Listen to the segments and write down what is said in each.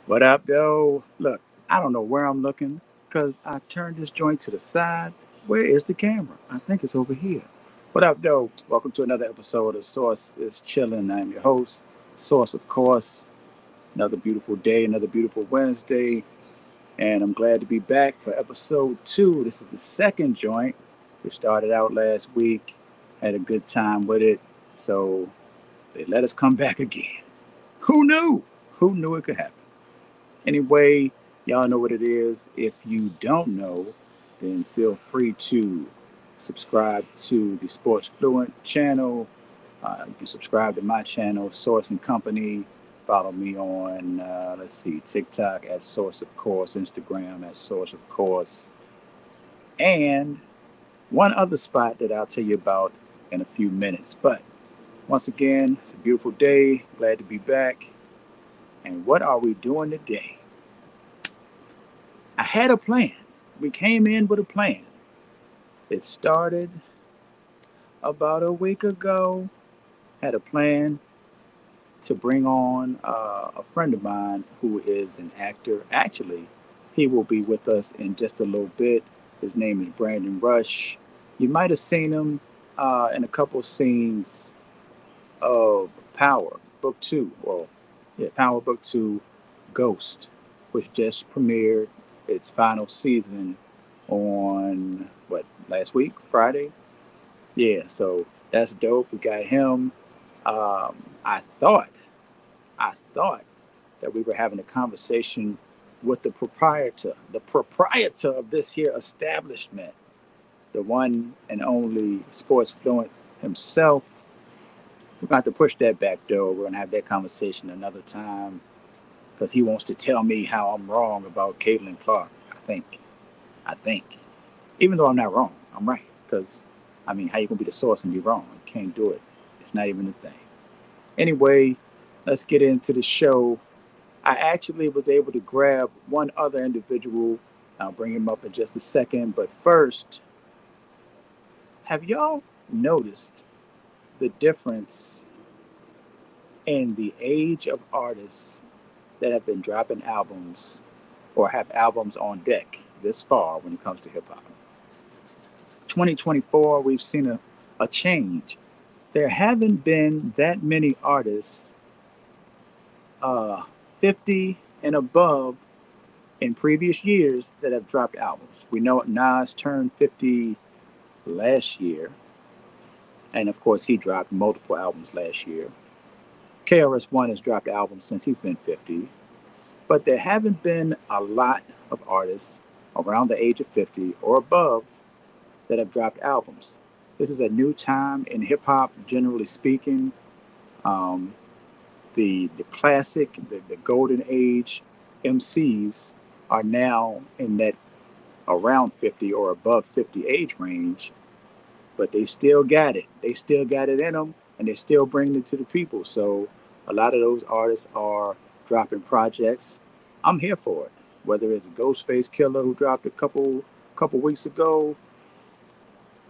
What up, though? Look, I don't know where I'm looking because I turned this joint to the side. Where is the camera? I think it's over here. What up, though? Welcome to another episode of Source is Chillin. I'm your host, Source, of course. Another beautiful day, another beautiful Wednesday, and I'm glad to be back for episode two. This is the second joint. We started out last week, had a good time with it, so they let us come back again. Who knew? Who knew it could happen? Anyway, y'all know what it is. If you don't know, then feel free to subscribe to the Sports Fluent channel. You can subscribe to my channel, Source and Company. Follow me on, TikTok at Source of Course, Instagram at Source of Course, and one other spot that I'll tell you about in a few minutes. But once again, it's a beautiful day. Glad to be back. And what are we doing today? I had a plan. We came in with a plan. It started about a week ago. Had a plan to bring on a friend of mine who is an actor. Actually, he will be with us in just a little bit. His name is Brandon Rush. You might have seen him in a couple scenes of Power Book Two. Well, yeah, Power Book Two, Ghost, which just premiered its final season on what, last week, Friday. Yeah, so that's dope. We got him. Um, I thought, I thought that we were having a conversation with the proprietor of this here establishment, the one and only Sports Fluent himself. We're going to have to push that back, though. We're going to have that conversation another time because he wants to tell me how I'm wrong about Caitlin Clark. I think. Even though I'm not wrong, I'm right. Because, I mean, how you going to be the source and be wrong? You can't do it. It's not even a thing. Anyway, let's get into the show. I actually was able to grab one other individual. I'll bring him up in just a second. But first, have y'all noticed the difference in the age of artists that have been dropping albums or have albums on deck this far when it comes to hip hop? 2024, we've seen a change. There haven't been that many artists 50 and above in previous years that have dropped albums. We know Nas turned 50 last year, and of course, he dropped multiple albums last year. KRS-One has dropped albums since he's been 50, but there haven't been a lot of artists around the age of 50 or above that have dropped albums. This is a new time in hip hop, generally speaking. Um, the classic, the golden age MCs are now in that around 50 or above 50 age range, but they still got it. They still got it in them, and they still bring it to the people. So a lot of those artists are dropping projects. I'm here for it. Whether it's Ghostface Killer who dropped a couple weeks ago,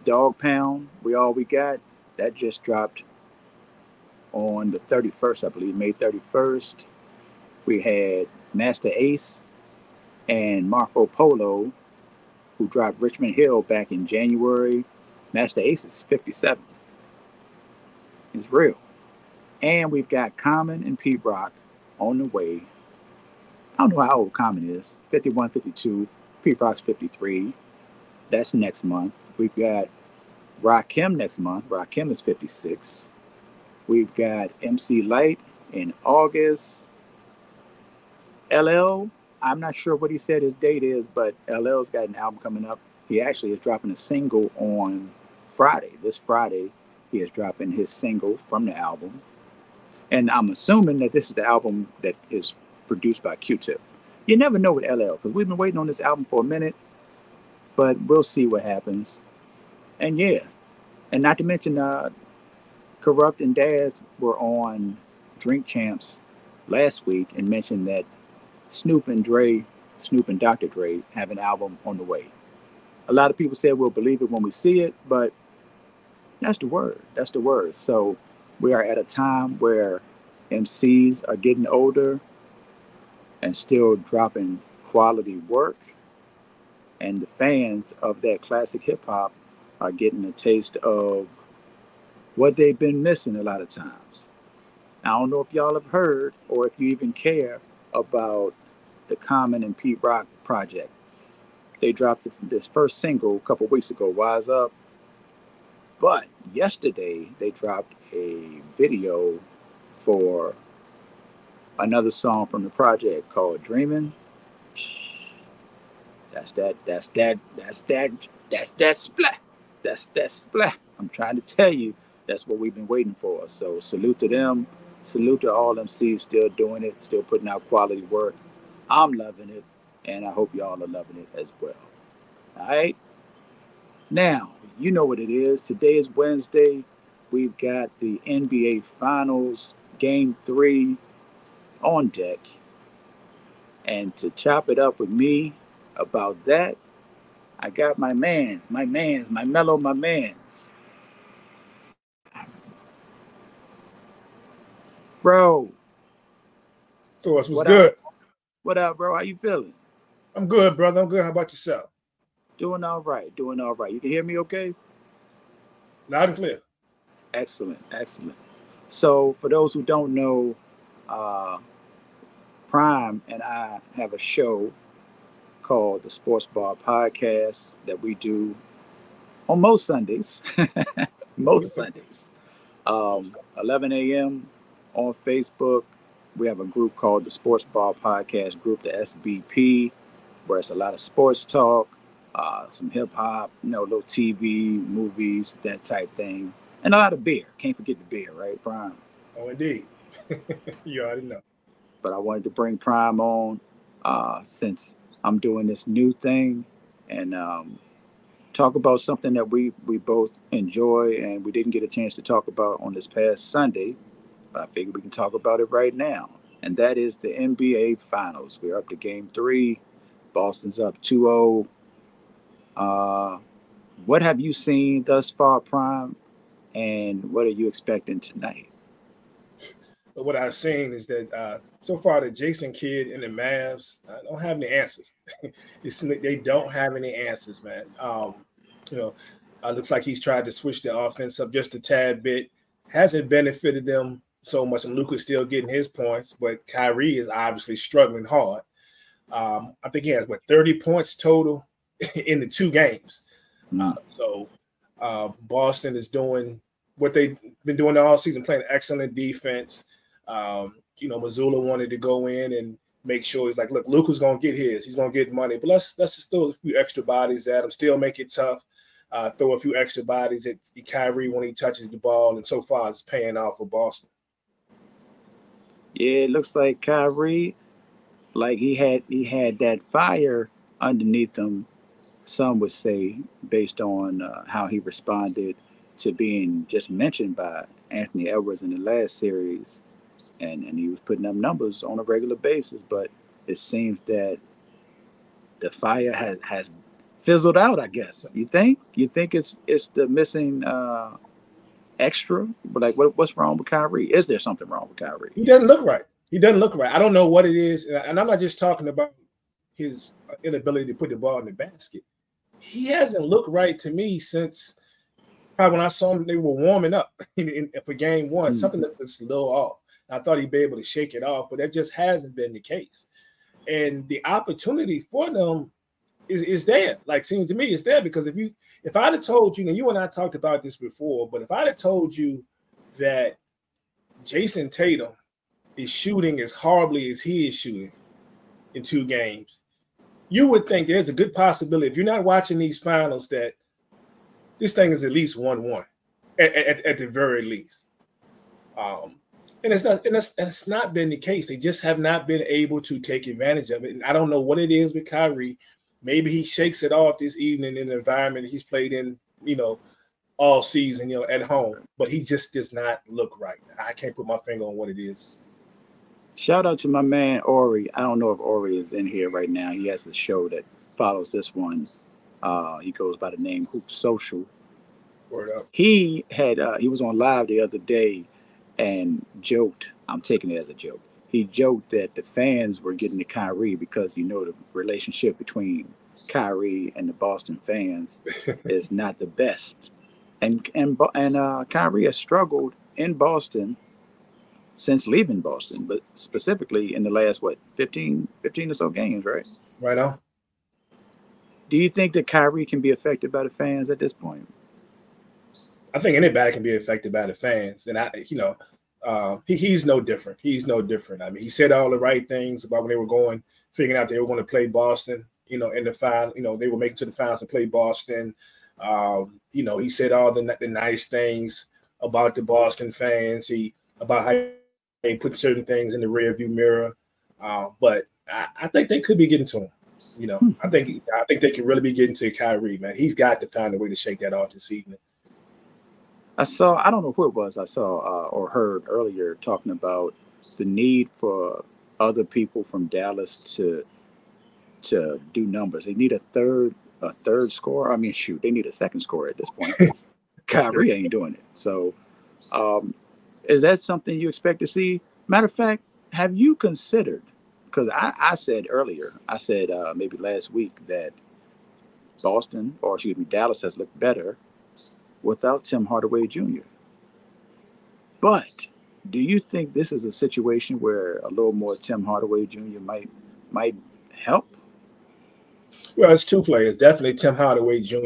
Dog Pound, We All We Got, that just dropped on the 31st, I believe, May 31st. We had Master Ace and Marco Polo, who dropped Richmond Hill back in January. Master Ace is 57. It's real. And we've got Common and Pete Rock on the way. I don't know how old Common is. 51, 52. Pete Rock's 53. That's next month. We've got Rakim next month. Rakim is 56. We've got MC Light in August. LL, I'm not sure what he said his date is, but LL's got an album coming up. He actually is dropping a single on Friday. This Friday, he is dropping his single from the album. And I'm assuming that this is the album that is produced by Q-Tip. You never know with LL, because we've been waiting on this album for a minute, but we'll see what happens. And yeah, and not to mention, Corrupt and Daz were on Drink Champs last week and mentioned that Snoop and Dre, Snoop and Dr. Dre, have an album on the way. A lot of people said we'll believe it when we see it, but that's the word. That's the word. So we are at a time where MCs are getting older, and still dropping quality work. And the fans of that classic hip hop are getting a taste of what they've been missing a lot of times. I don't know if y'all have heard or if you even care about the Common and Pete Rock project. They dropped this first single a couple weeks ago, Wise Up. But yesterday they dropped a video for another song from the project called Dreamin'. That's that. That's that. That's that. That's that splat. That's that splat. I'm trying to tell you, that's what we've been waiting for. So salute to them. Salute to all MCs still doing it, still putting out quality work. I'm loving it, and I hope y'all are loving it as well. All right. Now you know what it is. Today is Wednesday. We've got the NBA Finals Game 3 on deck. And to chop it up with me about that, I got my my mans. Bro, So what's what up? good? What up, bro? How you feeling? I'm good, brother. I'm good. How about yourself? Doing all right. Doing all right. You can hear me okay? Loud and clear. Excellent. Excellent. So, for those who don't know, uh, Prime and I have a show called the Sports Bar Podcast that we do on most Sundays. Most Sundays. 11 a.m. on Facebook. We have a group called the Sports Bar Podcast Group, the SBP, where it's a lot of sports talk, some hip hop, a little TV, movies, that type thing, and a lot of beer. Can't forget the beer, right, Prime? Oh, indeed. You already know. But I wanted to bring Prime on since I'm doing this new thing and talk about something that we both enjoy and we didn't get a chance to talk about on this past Sunday, but I figured we can talk about it right now. And that is the NBA Finals. We're up to Game 3. Boston's up 2-0. What have you seen thus far, Prime? And what are you expecting tonight? But what I've seen is that so far the Jason kid and the Mavs don't have any answers. They don't have any answers, man. You know, looks like he's tried to switch the offense up just a tad bit. Hasn't benefited them so much, and Luka's still getting his points, but Kyrie is obviously struggling hard. I think he has 30 points total in the 2 games. Mm. So Boston is doing what they've been doing all season, playing excellent defense. Missoula wanted to go in and make sure he's like, look, Luka's gonna get his. He's gonna get money, but let's just throw a few extra bodies at him. Still make it tough. Throw a few extra bodies at Kyrie when he touches the ball, and so far it's paying off for Boston. Yeah, it looks like Kyrie, like he had that fire underneath him. Some would say, based on how he responded to being just mentioned by Anthony Edwards in the last series, and he was putting up numbers on a regular basis. But it seems that the fire has fizzled out. I guess you think it's the missing extra. But like, what's wrong with Kyrie? Is there something wrong with Kyrie? He doesn't look right. He doesn't look right. I don't know what it is, and I'm not just talking about his inability to put the ball in the basket. He hasn't looked right to me since probably when I saw him. They were warming up for Game 1. Something that was a little off. I thought he'd be able to shake it off, but that just hasn't been the case. And the opportunity for them is there. Like, seems to me, it's there because if I'd have told you, and you and I talked about this before, but if I'd have told you that Jason Tatum is shooting as horribly as he is shooting in 2 games, you would think there's a good possibility, if you're not watching these finals, that this thing is at least 1-1 at the very least. And that's not been the case. They just have not been able to take advantage of it. And I don't know what it is with Kyrie. Maybe he shakes it off this evening in the environment he's played in, all season, at home. But he just does not look right. I can't put my finger on what it is. Shout out to my man Ori. I don't know if Ori is in here right now. He has a show that follows this one. He goes by the name Hoop Social. Word up. He was on live the other day and joked. I'm taking it as a joke. he joked that the fans were getting to Kyrie because the relationship between Kyrie and the Boston fans is not the best, and Kyrie has struggled in Boston since leaving Boston, but specifically in the last what 15 or so games, right? Right on. Do you think that Kyrie can be affected by the fans at this point? I think anybody can be affected by the fans, and he's no different. He's no different. I mean, he said all the right things about when they were going, figuring out they were going to play Boston. In the final, they were making to the finals and play Boston. He said all the nice things about the Boston fans. About how he put certain things in the rearview mirror. But I think they could be getting to him. I think they can really be getting to Kyrie, man. He's got to find a way to shake that off this evening. I don't know who it was, I saw or heard earlier talking about the need for other people from Dallas to do numbers. They need a third scorer. I mean, shoot, they need a second scorer at this point because Kyrie ain't doing it. So, um, is that something you expect to see? Matter of fact, have you considered? Because I said earlier, I said maybe last week that Boston, or excuse me, Dallas has looked better without Tim Hardaway Jr. But do you think this is a situation where a little more Tim Hardaway Jr. might help? Well, it's two players. Definitely Tim Hardaway Jr.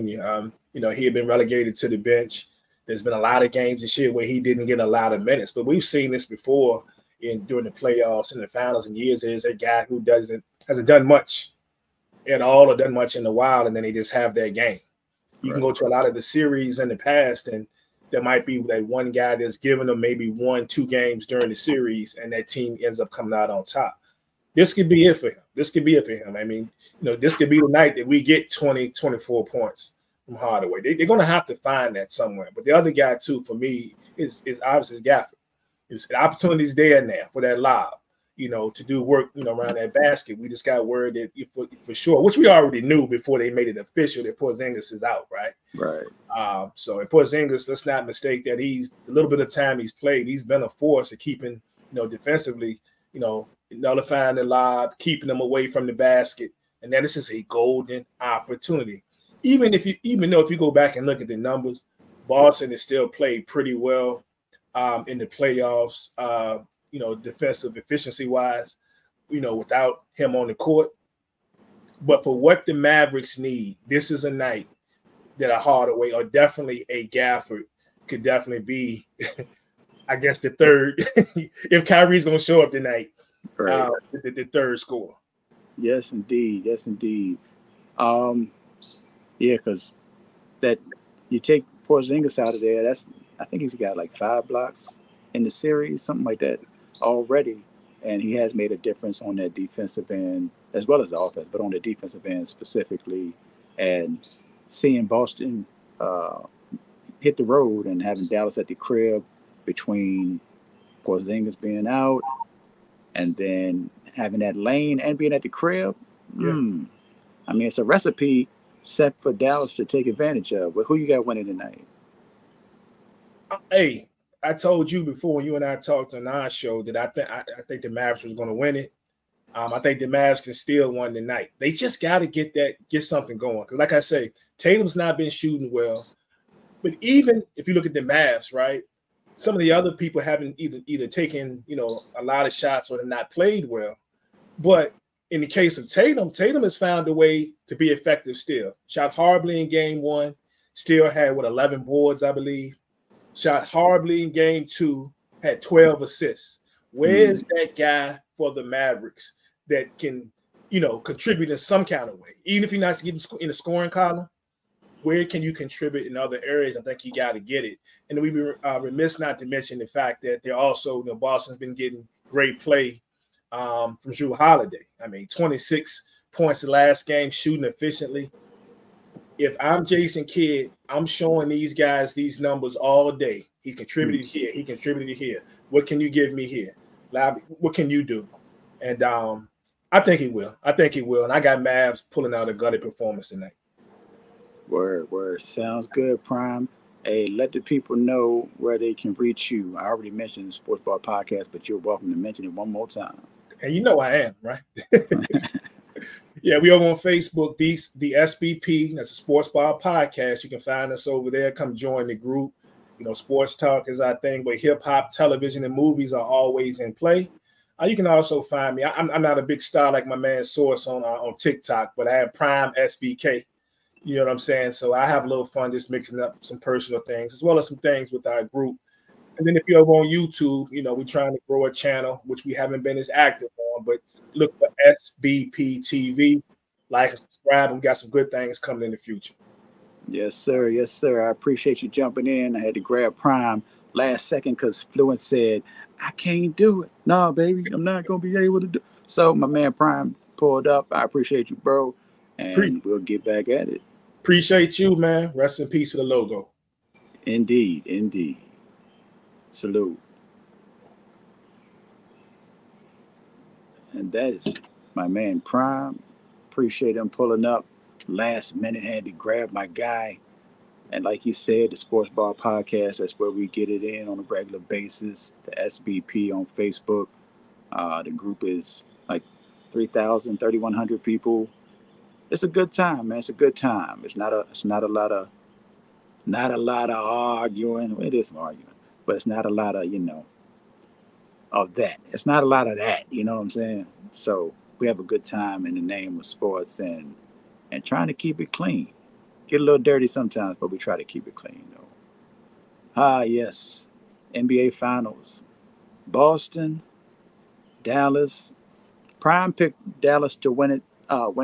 He had been relegated to the bench. There's been a lot of games this year where he didn't get a lot of minutes, but we've seen this before during the playoffs and the finals and years. There's a guy who hasn't done much at all or done much in a while, and then they just have their game. You can go to a lot of the series in the past, and there might be that one guy that's given them maybe 1-2 games during the series, and that team ends up coming out on top. This could be it for him. I mean, this could be the night that we get 20, 24 points from Hardaway. They're going to have to find that somewhere. But the other guy, too, for me, is obviously Gafford. The opportunity's there now for that lob, to do work, around that basket. We just got word that for sure, which we already knew before they made it official, that Porzingis is out, right? Right. So in Porzingis, let's not mistake that the little bit of time he's played, he's been a force of keeping, defensively, nullifying the lob, keeping them away from the basket. And now this is a golden opportunity. Even though if you go back and look at the numbers, Boston has still played pretty well in the playoffs, defensive efficiency wise, without him on the court. But for what the Mavericks need, this is a night that a Hardaway or definitely a Gafford could definitely be, I guess, the third, if Kyrie's going to show up tonight, Right. the third score. Yes, indeed. Yes, indeed. Yeah, because that you take Porzingis out of there. I think he's got like 5 blocks in the series, something like that already, and he has made a difference on that defensive end as well as the offense, but on the defensive end specifically. And seeing Boston uh, hit the road and having Dallas at the crib between Porzingis being out and then having that lane and being at the crib. Yeah. I mean, it's a recipe set for Dallas to take advantage of. But who you got winning tonight? Hey, I told you before when you and I talked on our show that I think the Mavericks was going to win it. I think the Mavs can still win tonight. They just got to get something going. Because like I say, Tatum's not been shooting well. But even if you look at the Mavs, right, some of the other people haven't either taken, a lot of shots or they've not played well. But in the case of Tatum has found a way to be effective still. Shot horribly in game 1, still had 11 boards, I believe. Shot horribly in game 2, had 12 assists. Where's that guy for the Mavericks that can, contribute in some kind of way? Even if you're not getting in the scoring column, where can you contribute in other areas? I think you got to get it. And then we'd be remiss not to mention the fact that they're also, Boston's been getting great play from Jrue Holiday. I mean, 26 points the last game, shooting efficiently. If I'm Jason Kidd, I'm showing these guys these numbers all day. He contributed here. He contributed here. What can you give me here? What can you do? And I think he will. And I got Mavs pulling out a gutted performance tonight. Word. Sounds good, Prime. Hey, let the people know where they can reach you. I already mentioned the Sports Bar Podcast, but you're welcome to mention it one more time. And you know I am, right? Yeah, we over on Facebook, the SBP, that's a Sports Bar Podcast. You can find us over there. Come join the group. You know, sports talk is our thing, but hip hop, television, and movies are always in play. You can also find me. I'm not a big star like my man Source on TikTok, but I have Prime SBK. You know what I'm saying? So I have a little fun just mixing up some personal things as well as some things with our group. And then if you're over on YouTube, you know, we're trying to grow a channel, which we haven't been as active on, but look for SBP TV. Like and subscribe, and we got some good things coming in the future. Yes, sir. Yes, sir. I appreciate you jumping in. I had to grab Prime last second because Fluent said, I can't do it. No, baby, I'm not going to be able to do it. So my man Prime pulled up. I appreciate you, bro. Pre- And we'll get back at it. Appreciate you, man. Rest in peace to the logo. Indeed. Indeed. Salute. And that is my man Prime. Appreciate him pulling up. Last minute had to grab my guy. And like you said, the Sports Bar Podcast, that's where we get it in on a regular basis. The SBP on Facebook. The group is like 3,000, 3,100 people. It's a good time, man. It's a good time. Not a lot of arguing. Well, it is some arguing, but it's not a lot of, of that. It's not a lot of that, you know what I'm saying? So we have a good time in the name of sports and trying to keep it clean. Get a little dirty sometimes, but we try to keep it clean though. Yes. NBA Finals. Boston, Dallas. Prime picked Dallas to win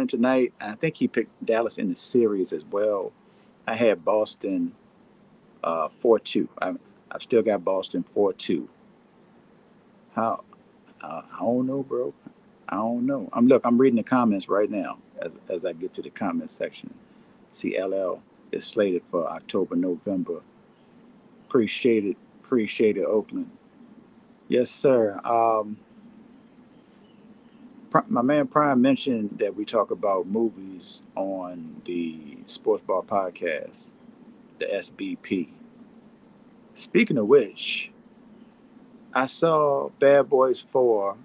tonight. I think he picked Dallas in the series as well. I had Boston 4-2. I've still got Boston 4-2. How? I don't know, bro. I don't know. I'm reading the comments right now as I get to the comments section. CLL is slated for October, November. Appreciate it. Appreciate it, Oakland. Yes, sir. My man Prime mentioned that we talk about movies on the Sports Bar Podcast, the SBP. Speaking of which, I saw Bad Boys 4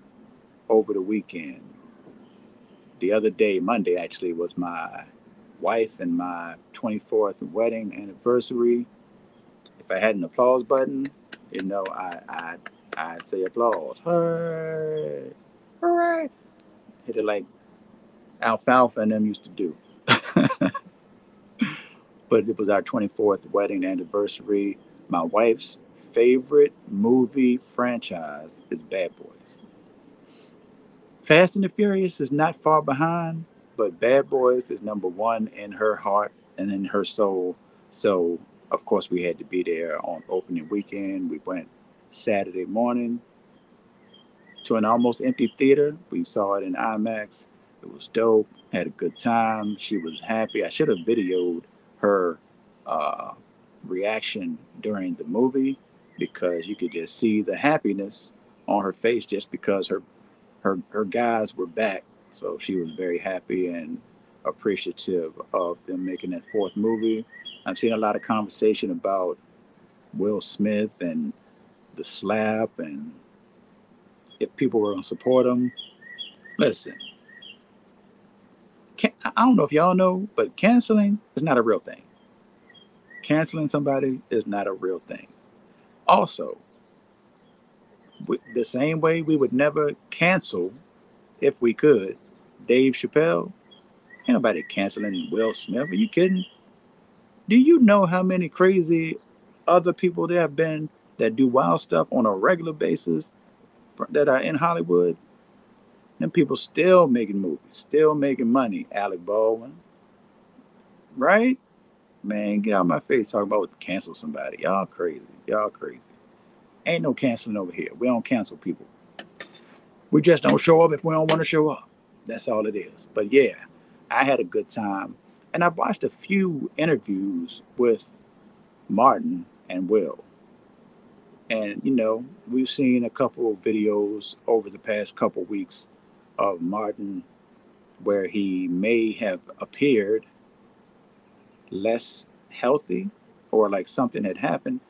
over the weekend. The other day, Monday actually, was my wife and my 24th wedding anniversary. If I had an applause button, I'd say applause. Hooray! Hooray! Hit it like Alfalfa and them used to do. But it was our 24th wedding anniversary. My wife's favorite movie franchise is Bad Boys. Fast and the Furious is not far behind, but Bad Boys is number one in her heart and in her soul. So, of course, we had to be there on opening weekend. We went Saturday morning to an almost empty theater. We saw it in IMAX. It was dope. Had a good time. She was happy. I should have videoed her uh, reaction during the movie because you could just see the happiness on her face just because her guys were back. So she was very happy and appreciative of them making that fourth movie. I've seen a lot of conversation about Will Smith and the slap and if people were going to support him. Listen, I don't know if y'all know, but canceling is not a real thing. Canceling somebody is not a real thing. Also, the same way we would never cancel, if we could, Dave Chappelle, ain't nobody canceling Will Smith. Are you kidding? Do you know how many crazy other people there have been that do wild stuff on a regular basis that are in Hollywood? Them people still making movies, still making money. Alec Baldwin, right? Man, get out of my face talking about cancel somebody. Y'all crazy. Y'all crazy. Ain't no canceling over here. We don't cancel people. We just don't show up if we don't want to show up. That's all it is. But yeah, I had a good time. And I watched a few interviews with Martin and Will. And, we've seen a couple of videos over the past couple of weeks of Martin where he may have appeared less healthy. or like something had happened,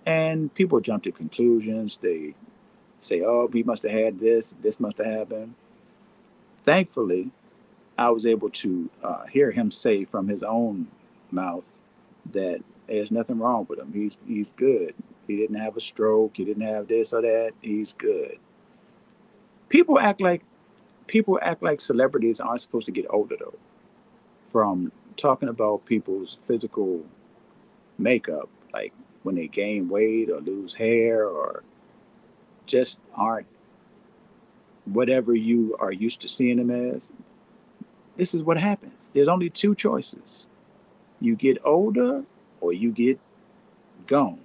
and people jump to conclusions. They say, "Oh, he must have had this. This must have happened." Thankfully, I was able to hear him say from his own mouth that there's nothing wrong with him. He's good. He didn't have a stroke. He didn't have this or that. He's good. People act like people act like celebrities aren't supposed to get older though. From talking about people's physical makeup, like when they gain weight or lose hair or just aren't whatever you are used to seeing them as. This is what happens. There's only two choices. You get older or you get gone.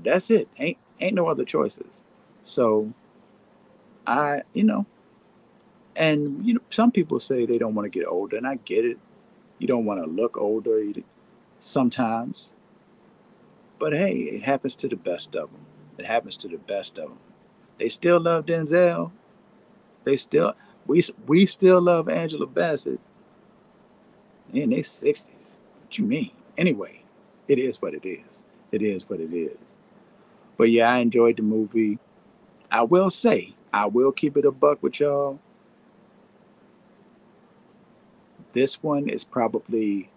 That's it. Ain't no other choices. So and some people say they don't want to get older, and I get it. You don't want to look older sometimes, but hey, it happens to the best of them. It happens to the best of them. They still love Denzel. They still we still love Angela Bassett in their 60s. What you mean? Anyway, it is what it is. It is what it is. But yeah, I enjoyed the movie. I will say, I will keep it a buck with y'all. This one is probably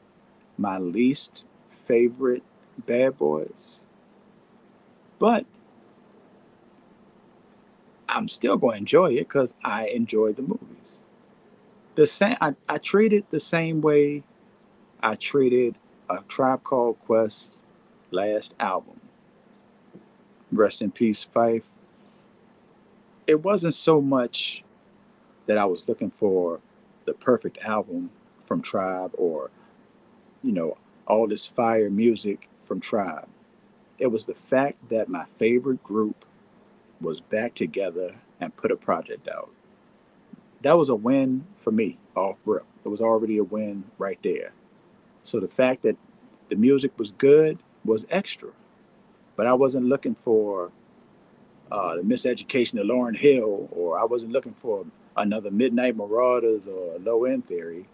my least favorite Bad Boys, but I'm still going to enjoy it because I enjoy the movies. The same, I treat it the same way I treated a Tribe Called Quest's last album. Rest in peace, Fife. It wasn't so much that I was looking for the perfect album from Tribe or, you know, all this fire music from Tribe. It was the fact that my favorite group was back together and put a project out. That was a win for me off rip. It was already a win right there. So the fact that the music was good was extra. But I wasn't looking for the Miseducation of Lauryn Hill, or I wasn't looking for another Midnight Marauders or Low End Theory.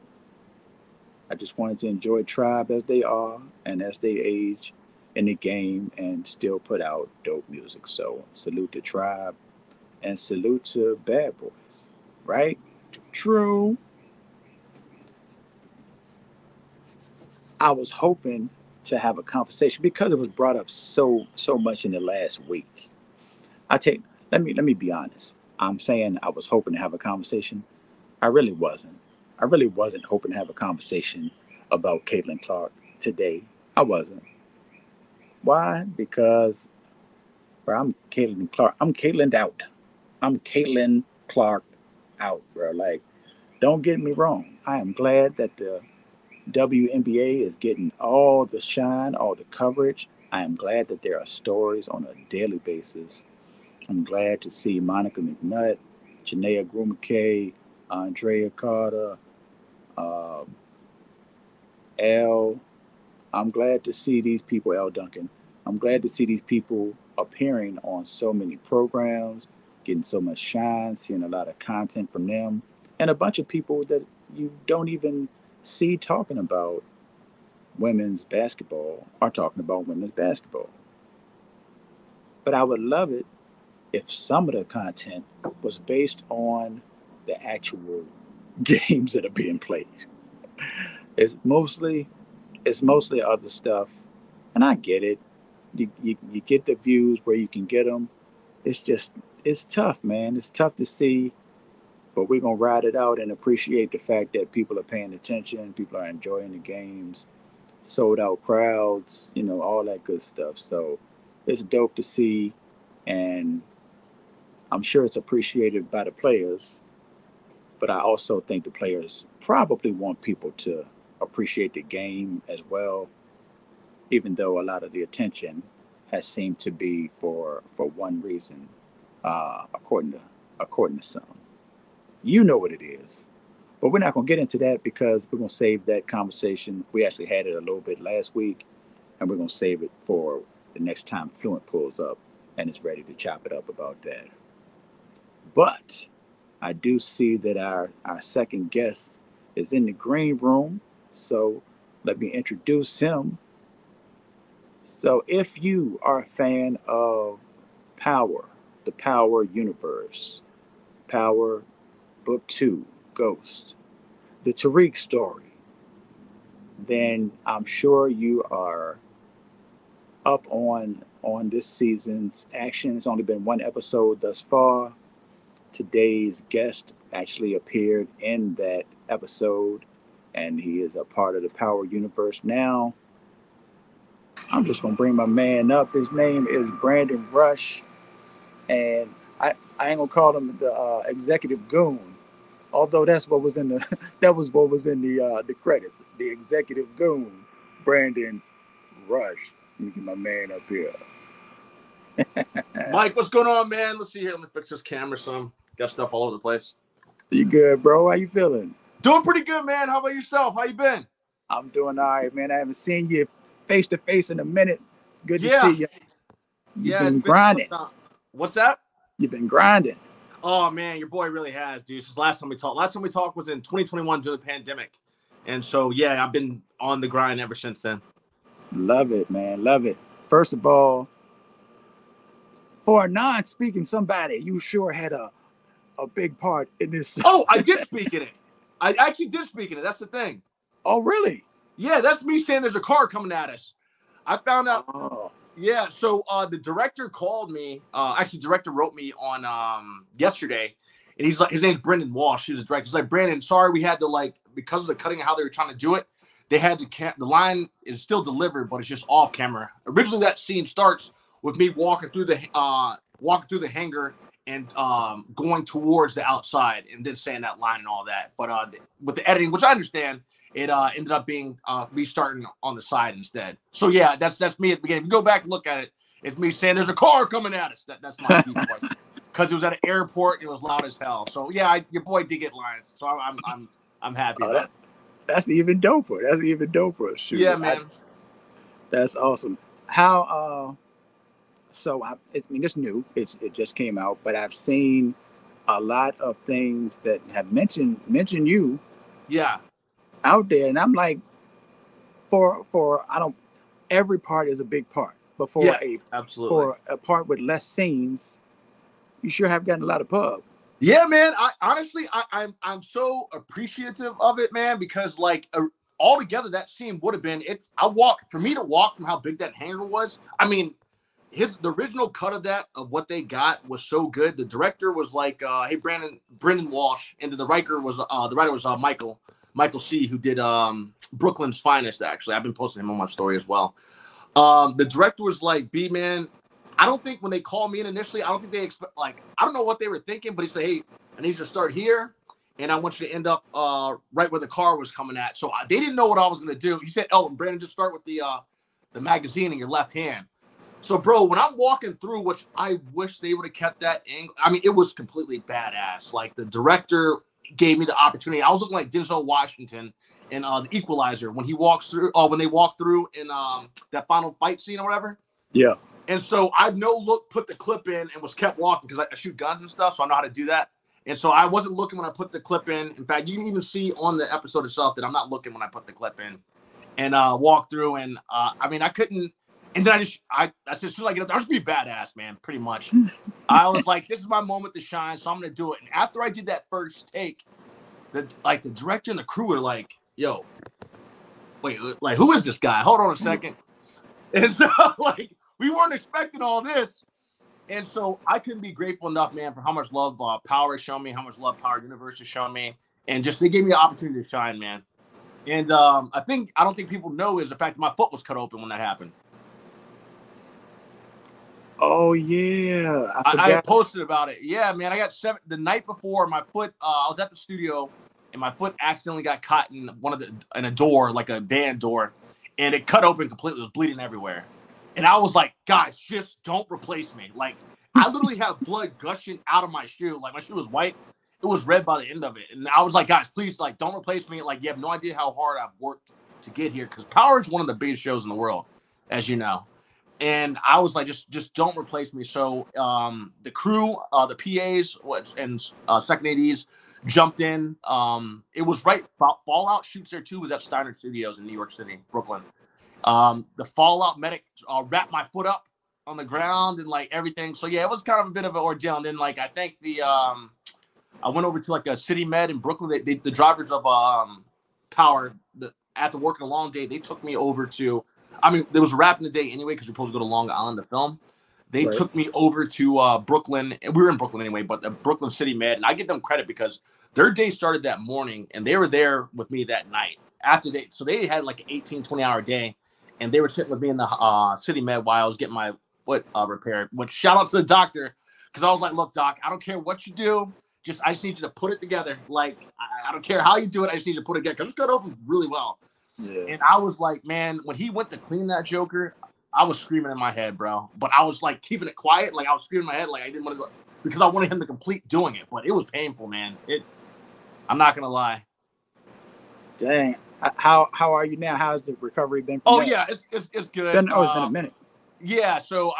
I just wanted to enjoy Tribe as they are and as they age in the game and still put out dope music. So salute to Tribe and salute to Bad Boys, right? True. I was hoping to have a conversation because it was brought up so much in the last week. I take let me be honest. I'm saying I was hoping to have a conversation. I really wasn't. I really wasn't hoping to have a conversation about Caitlin Clark today. I wasn't. Why? Because bro, I'm Caitlin Clark. I'm Caitlin out. I'm Caitlin Clark out, bro. Like, don't get me wrong. I am glad that the WNBA is getting all the shine, all the coverage. I am glad that there are stories on a daily basis. I'm glad to see Monica McNutt, Janaea Grumake, Andrea Carter, um, L. I'm glad to see these people, L. Duncan. I'm glad to see these people appearing on so many programs, getting so much shine, seeing a lot of content from them, and a bunch of people that you don't even see talking about women's basketball are talking about women's basketball. But I would love it if some of the content was based on the actual games that are being played. It's mostly it's mostly other stuff, and I get it. You get the views where you can get them. It's just it's tough, man. It's tough to see, but we're gonna ride it out and appreciate the fact that people are paying attention, people are enjoying the games, sold out crowds, all that good stuff. So it's dope to see, and I'm sure it's appreciated by the players. But I also think the players probably want people to appreciate the game as well, even though a lot of the attention has seemed to be for one reason, according to some. You know what it is. But we're not going to get into that because we're going to save that conversation. We actually had it a little bit last week, and we're going to save it for the next time Fluent pulls up and is ready to chop it up about that. But I do see that our second guest is in the green room. So let me introduce him. So, if you are a fan of Power, the Power universe, Power Book 2, Ghost, the Tariq story, then I'm sure you are up on this season's action. It's only been one episode thus far. Today's guest actually appeared in that episode, and he is a part of the Power universe now. I'm just gonna bring my man up. His name is Brandon Rush, and I ain't gonna call him the executive goon, although that's what was in the that was what was in the credits. The executive goon, Brandon Rush. Let me get my man up here. Mike, what's going on, man? Let's see here. Let me fix this camera some. Got stuff all over the place. You good, bro? How you feeling? Doing pretty good, man. How about yourself? How you been? I'm doing all right, man. I haven't seen you face to face in a minute. Good to Yeah. see you. You've Yeah, been it's been grinding. What's that? You've been grinding. Oh man, your boy really has, dude. Since last time we talked. Last time we talked was in 2021 during the pandemic. And so yeah, I've been on the grind ever since then. Love it, man. Love it. First of all, for a non-speaking somebody, you sure had a big part in this. Oh, I did speak in it. I actually did speak in it. That's the thing. Oh, really? Yeah, that's me saying there's a car coming at us. I found out. Oh. Yeah, so the director called me. Actually, the director wrote me on yesterday, and he's like, his name's Brendan Walsh. He was the director. He's like, Brandon, sorry we had to because of the cutting and how they were trying to do it, they had to the line is still delivered, but it's just off camera. Originally, that scene starts with me walking through the hangar and going towards the outside, and then saying that line and all that. But with the editing, which I understand, it ended up being me starting on the side instead. So yeah, that's me at the beginning. If you go back and look at it, it's me saying there's a car coming at us. That's my deep voice. Because it was at an airport, it was loud as hell. So yeah, your boy did get lines. So I'm happy about it. That's even doper. That's even doper. Shoot. Yeah, man. That's awesome. How so I mean it's new. It just came out, but I've seen a lot of things that have mentioned you. Yeah. Out there, and I'm like, for I don't. Every part is a big part, but absolutely for a part with less scenes, you sure have gotten a lot of pub. Yeah, man. I honestly, I'm so appreciative of it, man, because altogether that scene would have been for me to walk from how big that hangar was. I mean, the original cut of what they got was so good. The director was like, hey, Brendan Walsh, and the writer was Michael C., who did Brooklyn's Finest. Actually, I've been posting him on my story as well. The director was like, B, man, I don't think when they called me in initially, I don't think they expect, I don't know what they were thinking, but he said, hey, I need you to start here, and I want you to end up right where the car was coming at. So they didn't know what I was going to do. He said, oh, Brandon, just start with the magazine in your left hand. So, bro, when I'm walking through, which I wish they would have kept that angle, I mean, it was completely badass. Like, the director gave me the opportunity. I was looking like Denzel Washington in The Equalizer when he walks through, when they walk through in that final fight scene or whatever. Yeah. And so I put the clip in and was kept walking because I shoot guns and stuff, so I know how to do that. And so I wasn't looking when I put the clip in. In fact, you can even see on the episode itself that I'm not looking when I put the clip in and walk through. And I mean, I couldn't. And then I said, should I get up there? I'll just be badass, man, pretty much. I was like, this is my moment to shine, so I'm going to do it. And after I did that first take, the director and the crew were like, yo, wait, who is this guy? Hold on a second. And so, we weren't expecting all this. And so I couldn't be grateful enough, man, for how much love Power has shown me, how much love Power Universe has shown me. And just they gave me the opportunity to shine, man. And I don't think people know is the fact that my foot was cut open when that happened. Oh yeah, I posted about it. Yeah, man, I got the night before. My foot. I was at the studio, and my foot accidentally got caught in in a door, like a van door, and it cut open completely. It was bleeding everywhere, and I was like, guys, just don't replace me. Like, I literally have blood gushing out of my shoe. Like, my shoe was white. It was red by the end of it, and I was like, guys, please, don't replace me. Like, you have no idea how hard I've worked to get here, because Power is one of the biggest shows in the world, as you know. And I was like, just don't replace me. So the crew, the PAs and second ADs jumped in. It was right. Fallout shoots there too. Was at Steiner Studios in New York City, Brooklyn. The Fallout medic wrapped my foot up on the ground and like everything. So yeah, it was kind of a bit of an ordeal. And then like I think I went over to like a City Med in Brooklyn. The drivers of Power, after working a long day, they took me over to. I mean, there was wrapping the day anyway because we were supposed to go to Long Island to film. They Right. took me over to Brooklyn. We were in Brooklyn anyway, but the Brooklyn City Med, and I give them credit because their day started that morning, and they were there with me that night. So they had like an 18, 20-hour day, and they were sitting with me in the City Med while I was getting my foot repaired. Which shout out to the doctor because I was like, look, doc, I don't care what you do. I just need you to put it together. Like, I don't care how you do it. I just need you to put it together because it's got open really well. Yeah. And I was like, man, when he went to clean that Joker, I was screaming in my head, bro. But I was like keeping it quiet. Like I was screaming in my head, like I didn't want to go because I wanted him to complete doing it. But it was painful, man. I'm not gonna lie. Dang. How are you now? How's the recovery been? Oh that? yeah, it's good. It's been a minute. Yeah, so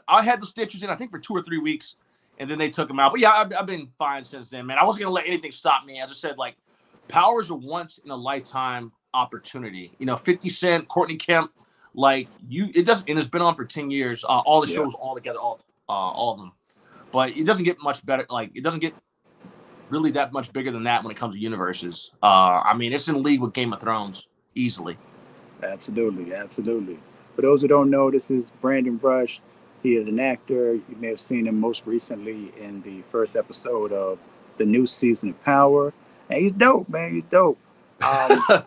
I had the stitches in I think for 2 or 3 weeks, and then they took them out. But yeah, I've been fine since then, man. I wasn't gonna let anything stop me. I just said like, Power is a once in a lifetime opportunity. 50 Cent, Courtney Kemp, like it doesn't, and it's been on for 10 years. All the shows all together, all of them. But it doesn't get much better. Like it doesn't get really that much bigger than that when it comes to universes. I mean, it's in league with Game of Thrones easily. Absolutely. For those who don't know, this is Brandon Rush. He is an actor. You may have seen him most recently in the first episode of the new season of Power. And he's dope, man. He's dope.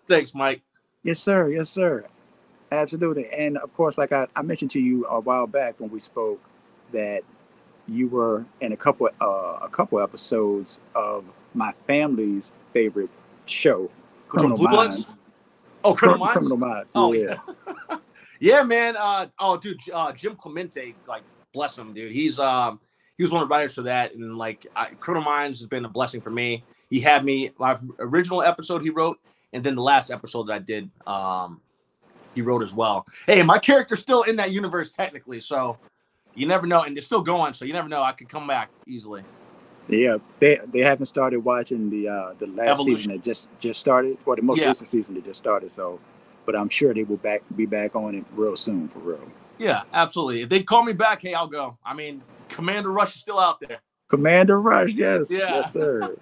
Thanks, Mike. Yes, sir. Absolutely. And of course, like I mentioned to you a while back when we spoke, that you were in a couple episodes of my family's favorite show, Criminal Blue Bloods? Minds. Oh, Criminal Minds? Criminal Minds. Oh, yeah. Yeah, man. Dude, Jim Clemente, like, bless him, dude. He was one of the writers for that, and like, Criminal Minds has been a blessing for me. He had me my original episode he wrote, and then the last episode that I did, he wrote as well. Hey, my character's still in that universe technically, so you never know, and they're still going, so you never know. I could come back easily. Yeah, they haven't started watching the last Evolution. season that just started, or the most recent season that just started. So, but I'm sure they will be back on it real soon, for real. Yeah, absolutely. If they call me back, hey, I'll go. I mean, Commander Rush is still out there. Commander Rush, yes, Yeah. yes, sir.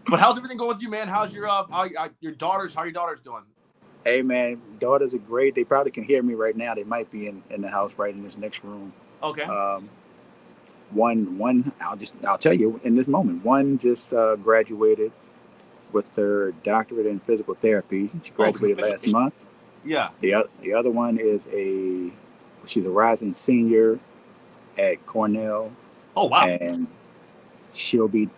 But how's everything going with you, man? How's your daughters? How are your daughters doing? Hey, man, daughters are great. They probably can hear me right now. They might be in the house right in this next room. Okay. One, I'll tell you in this moment. One just graduated with her doctorate in physical therapy. She graduated last month. Yeah. The other one is she's a rising senior at Cornell. Oh wow. And she'll be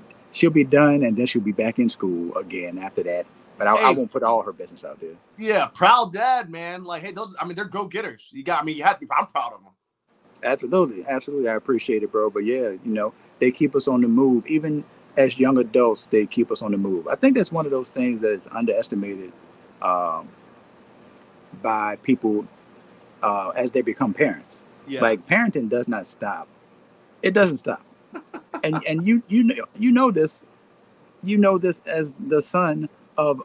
done, and then she'll be back in school again after that. But I won't put all her business out there. Yeah, proud dad, man. Like, hey, they're go-getters. You have to be. I'm proud of them. Absolutely. I appreciate it, bro. But yeah, they keep us on the move. Even as young adults, they keep us on the move. I think that's one of those things that is underestimated by people as they become parents. Yeah. Like, parenting does not stop. It doesn't stop. and you know this. You know this as the son of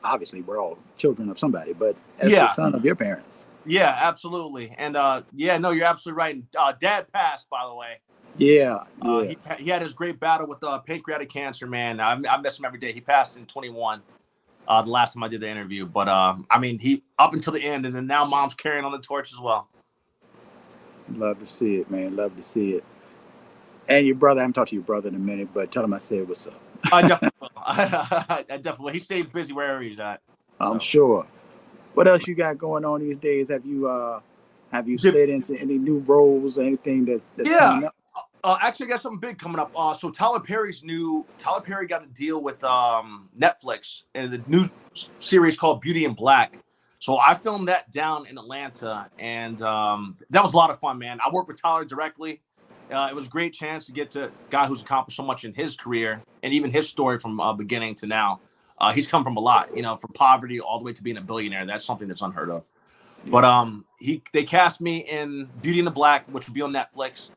obviously we're all children of somebody, but as the son of your parents. Yeah, absolutely. And no, you're absolutely right. Dad passed, by the way. Yeah. He had his great battle with pancreatic cancer, man. I miss him every day. He passed in 21. The last time I did the interview, but I mean, he up until the end, and then now mom's carrying on the torch as well. Love to see it, man. Love to see it. And your brother, I haven't talked to your brother in a minute, but tell him I said what's up. I definitely will. I definitely will. He stays busy wherever he's at. I'm sure. What else you got going on these days? Have you slid into any new roles or anything that's coming up? Actually, I got something big coming up. So Tyler Perry got a deal with Netflix and the new series called Beauty in Black. So I filmed that down in Atlanta, and that was a lot of fun, man. I worked with Tyler directly. It was a great chance to get to a guy who's accomplished so much in his career and even his story from beginning to now. He's come from a lot, from poverty all the way to being a billionaire. That's something that's unheard of. Yeah. But they cast me in Beauty in the Black, which will be on Netflix.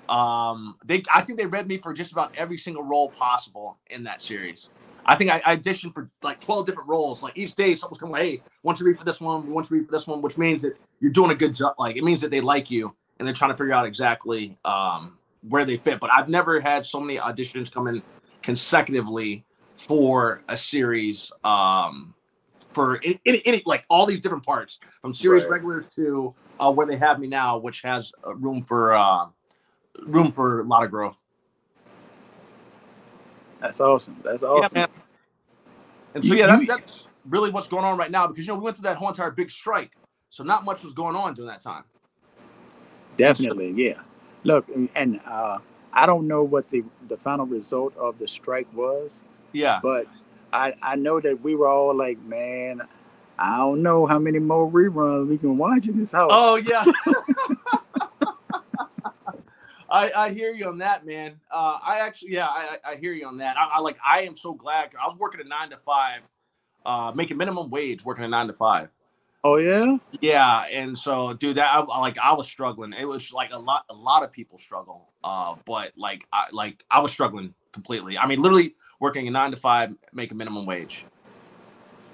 I think they read me for just about every single role possible in that series. I think I auditioned for like 12 different roles. Like each day, someone's coming, hey, want you to read for this one? Want you to read for this one? Which means that you're doing a good job. Like it means that they like you and they're trying to figure out exactly where they fit. But I've never had so many auditions come in consecutively for a series. For any like all these different parts, from series regulars to where they have me now, which has room for a lot of growth. That's awesome. That's awesome. Yeah, man. And so that's really what's going on right now, because we went through that whole entire big strike, so not much was going on during that time. Definitely, yeah. Look, and I don't know what the final result of the strike was. Yeah, but I know that we were all like, man, I don't know how many more reruns we can watch in this house. Oh yeah. I hear you on that, man. I hear you on that. I am so glad. I was working a 9 to 5, making minimum wage, working a 9 to 5. Oh yeah. Yeah, and so, dude, I was struggling. It was like a lot of people struggle. But I was struggling completely. I mean, literally working a 9 to 5, making minimum wage.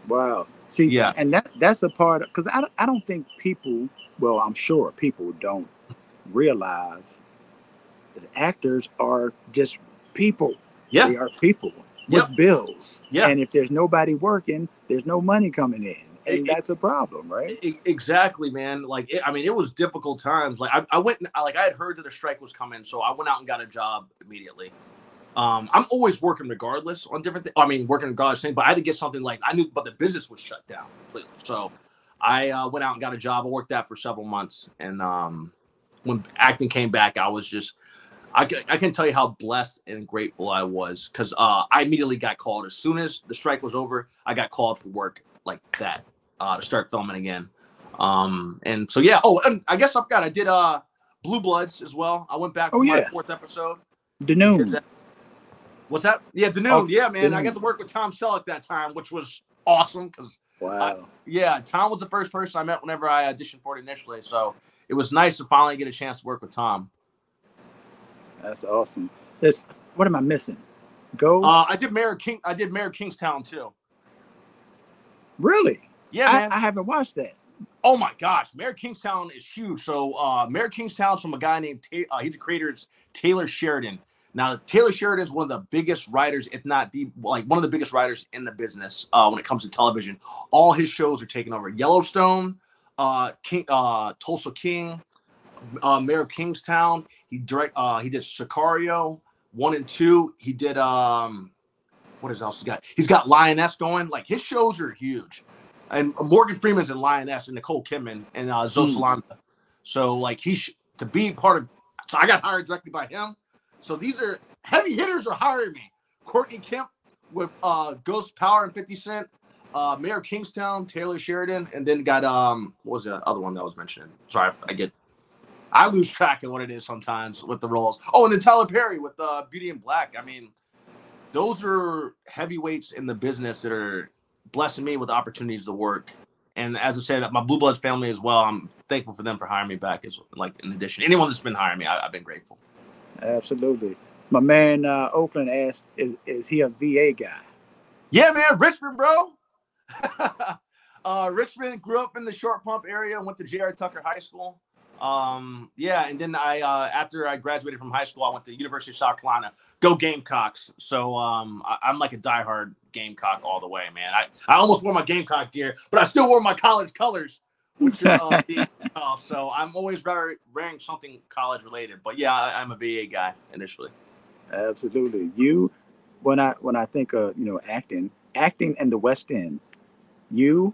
Wow. See, yeah, and that's a part because I don't think people. Well, I'm sure people don't realize that actors are just people. Yeah, they are people with bills. Yeah, and if there's nobody working, there's no money coming in. And that's a problem, right? Exactly, man. It was difficult times. Like I went, I had heard that a strike was coming, so I went out and got a job immediately. I'm always working regardless on different things. I mean, working regardless thing, but I had to get something I knew, but the business was shut down completely. So I went out and got a job. I worked that for several months, and when acting came back, I was just. I can tell you how blessed and grateful I was, because I immediately got called. As soon as the strike was over, I got called for work like that. To start filming again. And so, yeah. Oh, and I guess I did Blue Bloods as well. I went back for my 4th episode. Danoon. What's that? Yeah, Danoon. Yeah, man. Danoon. I got to work with Tom Selleck that time, which was awesome. Because wow. Tom was the first person I met whenever I auditioned for it initially. So it was nice to finally get a chance to work with Tom. That's awesome. What am I missing? Ghost? I did Mayor Kingstown too. Really? Yeah, man. I haven't watched that. Oh my gosh, Mayor Kingstown is huge. So Mayor Kingstown's from a guy named he's a creator. It's Taylor Sheridan. Now Taylor Sheridan is one of the biggest writers, if not one of the biggest writers in the business when it comes to television. All his shows are taken over. Yellowstone, Tulsa King, Mayor of Kingstown. He did Sicario 1 and 2. He did what else he got? He's got Lioness going. Like his shows are huge. And Morgan Freeman's in Lioness, and Nicole Kidman, and Zoe Saldana. So to be part of. So I got hired directly by him. So these are heavy hitters are hiring me. Courtney Kemp with Ghost Power and 50 Cent, Mayor of Kingstown, Taylor Sheridan, and then got what was the other one that I was mentioning? Sorry, I lose track of what it is sometimes with the roles. Oh, and then Tyler Perry with Beauty and Black. I mean, those are heavyweights in the business that are blessing me with opportunities to work. And as I said, my Blue Bloods family as well, I'm thankful for them for hiring me back. In addition, anyone that's been hiring me, I've been grateful. Absolutely. My man Oakland asked, is he a VA guy? Yeah, man, Richmond, bro. Richmond, grew up in the Short Pump area, went to J.R. Tucker High School. And then after I graduated from high school, I went to University of South Carolina. Go Gamecocks! So I'm like a diehard Gamecock all the way, man. I almost wore my Gamecock gear, but I still wore my college colors, which are so I'm always wearing something college related. But yeah, I'm a VA guy initially. Absolutely. You, when I think of acting in the West End, you.